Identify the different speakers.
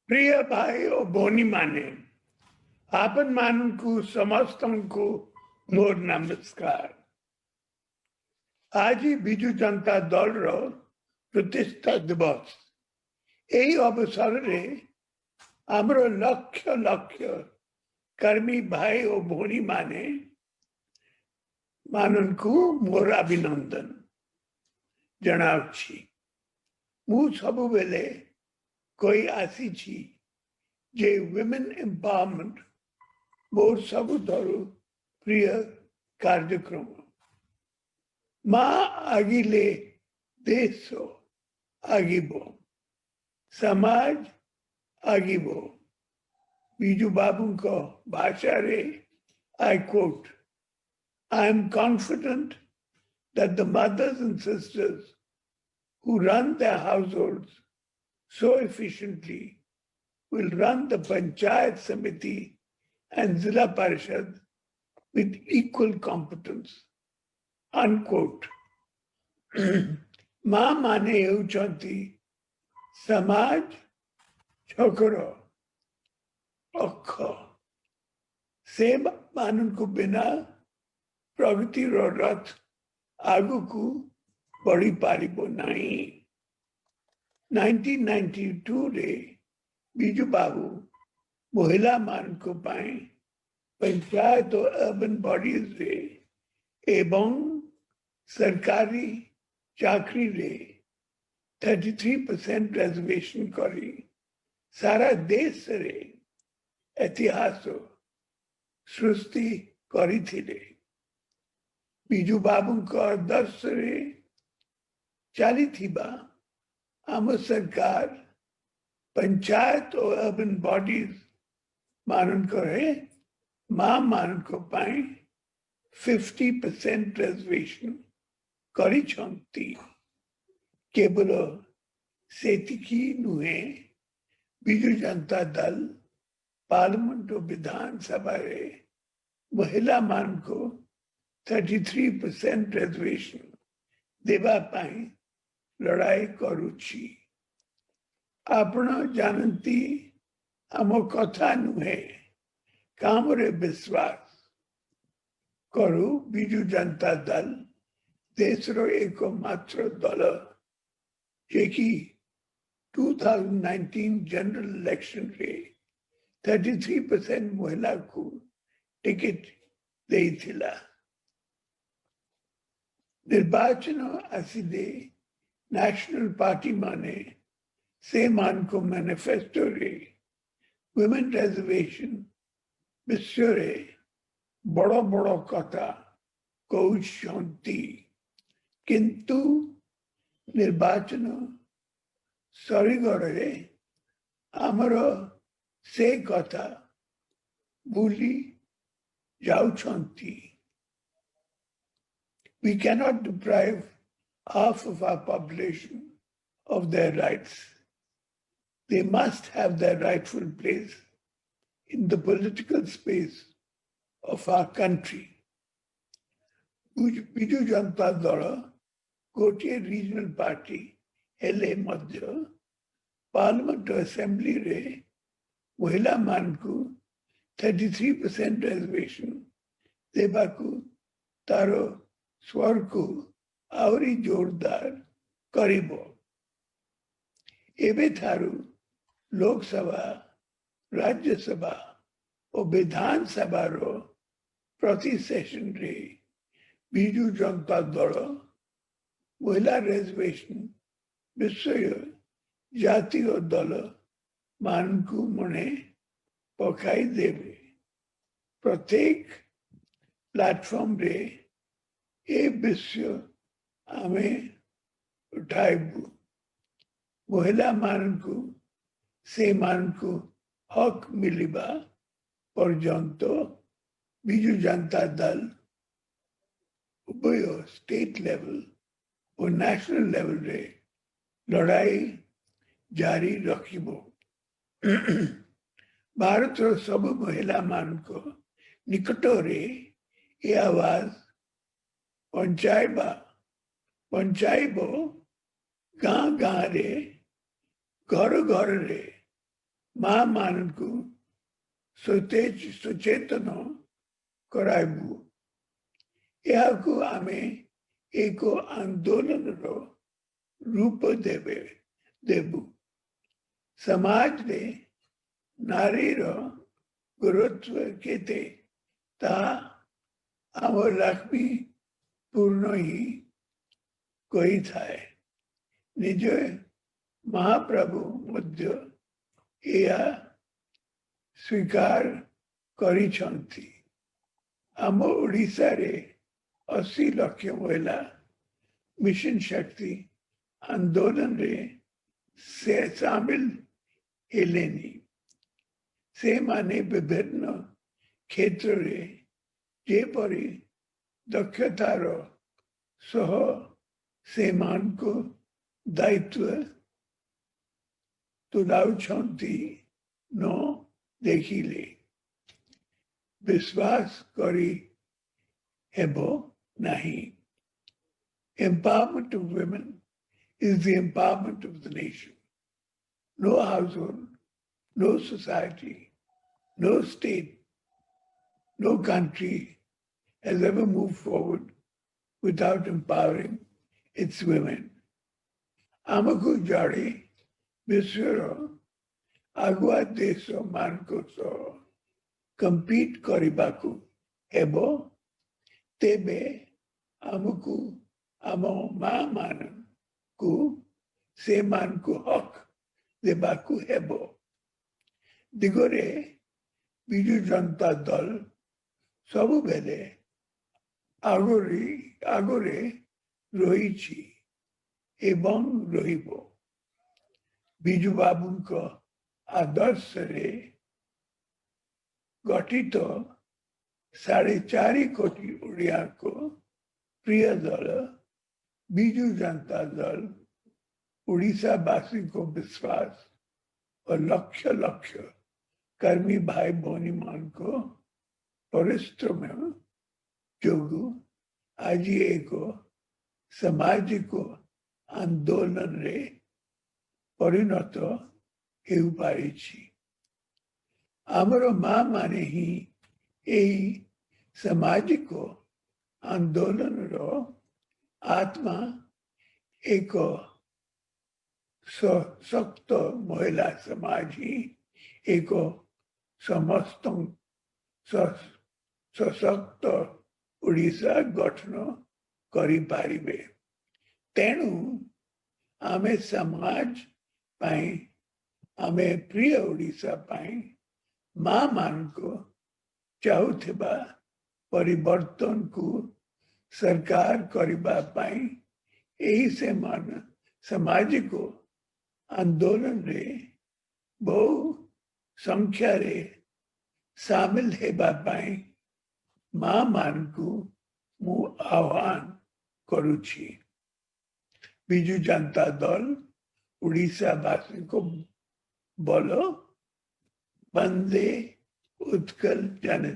Speaker 1: प्रिय भाई और भौणी माने आपन मान को समस्त को मोर नमस्कार। आज विजु जनता दल रो प्रतिष्ठा दिवस। यही अवसर रे आमरो लक्ष्य लक्ष्य कर्मी भाई और भौणी माने मानन को मोर अभिनंदन जनाउछि। मु सबु बेले कोई आसी छी जे विमेन एम्पावरमेंट मोर सबुठारु प्रिय कार्यक्रम। माँ आगिले देश आगिबो, समाज आगिबो। बिजू बाबू को भाषा रे I quote, I am confident that the mothers and sisters who run their households so efficiently will run the Panchayat Samiti and Zilla Parishad with equal competence. Unquote. माँ माने हेउछंती समाज छोकरो अख से माननको बिना प्रगति रो रथ आगु को बढ़ी पारिबो नहीं। 1992 रे बिजू बाबू महिला माननको पाए पंचायत और अर्बन बॉडीज रे एवं सरकारी चाकरी रे 33% रिजर्वेशन करी सारा देश रे इतिहास सृष्टि करी थिले। बिजू बाबू का आदर्श रे चाली थिबा आम सरकार पंचायत और अर्बन बॉडीज मानन करे मां मानन को पाए 50% रिजर्वेशन करी छंती। केवल सेतिकी नुहे बिजू जनता दल पार्लियामेंट और विधानसभा रे महिला मान को 33% रिजर्वेशन देवा पाए लड़ाई करुची। आपण जानती आम कथा नुहे काम रे विश्वास करू। बिजू जनता दल देश रो एकमात्र दल जेकी 2019 जनरल इलेक्शन रे 33% महिला को टिकट देइथिला। निर्वाचन आसिदे नेशनल पार्टी माने से मान को मैनिफेस्टो रे वुमेन रिजर्वेशन विषय रे बड़ो बड़ो कथा कहउछंती किंतु निर्वाचन सरीगरे आमर से कथा भूली जाउछंती। We cannot deprive half of our population of their rights. They must have their rightful place in the political space of our country. Biju Janata Dal गोटे रीजनल पार्टी हेले मध्य पार्लियामेंट असेंबली रे महिला मान को 33% रिजर्वेशन देवा को तारो स्वर को आवरी जोरदार करिबो। एबे थारू लोकसभा राज्यसभा और विधानसभा रो प्रति सेशन रे बिजू जनता दल महिला रिजर्वेशन विषय जातीय दल मान को मने पकाई देवे। प्रत्येक प्लेटफॉर्म रे ए विषय आमे उठाइबू। महिला मान को से मान को हक मिलिबा पर्यंत बिजू जनता दल उभय स्टेट लेवल और नेशनल लेवल रे लड़ाई जारी रखिबो। भारत रो सब महिला मान को निकट रे ये आवाज पंचाइबो गाँ गाँ रे घर घर रे माँ मानकु सचेतन कराइबु। यहाकु आमे एको आंदोलन रो रूप देबु। समाज रे नारी रो गुरुत्व केते ता आम लक्ष्मी पूर्ण ही कोई थाए। निज महाप्रभु मध्य या स्वीकार करिछंती। आम ओडिशा रे 80 लाख महिला मिशन शक्ति आंदोलन रे से शामिल हेलेनी। से माने विभिन्न क्षेत्र रे जेपरी दक्षतार सह से मान को दायित्व तुलाउछंती न देखिले विश्वास करी हेबो नहीं। Empowerment of women is the empowerment of the nation. No household, no society, no state, no country has ever moved forward without empowering its women. Amaku jari Biswaro agua deso manko so compete karibaku hebo tebe amuku amo ma manan ku se manku hok debaku hebo। दिगरे Biju Janata Dal सबु बेले आगरे रही एवं रहिबो। बिजु बाबुंको आदर्श रे गठित 4.5 कोटी ओडिया को प्रिय दल बिजु जनता दल उड़ीसा वासी को विश्वास और लक्ष्य लक्ष्य कर्मी भाई भौनी मान को परिश्रम जोगु आज एक सामाजिक आंदोलन रे परिणत हेउ पारिछि। आमर माँ माने ही एही सामाजिक आंदोलन रो आत्मा एक सशक्त महिला समाज ही एक समस्त सशक्त ओडिशा गठन करि पारिबे। तेणु आमे समाज पाई आमे प्रिय ओडिशा पाई माँ मान को चाहुथिबा परिवर्तन को सरकार करिबा पाई एही से मान सामाजिक आंदोलन रे बहु संख्या रे शामिल हेबा पाई माँ मान को मु आह्वान करुछि। बिजु जनता दल उड़ीसा वासी को बोलो वंदे उत्कल जननी।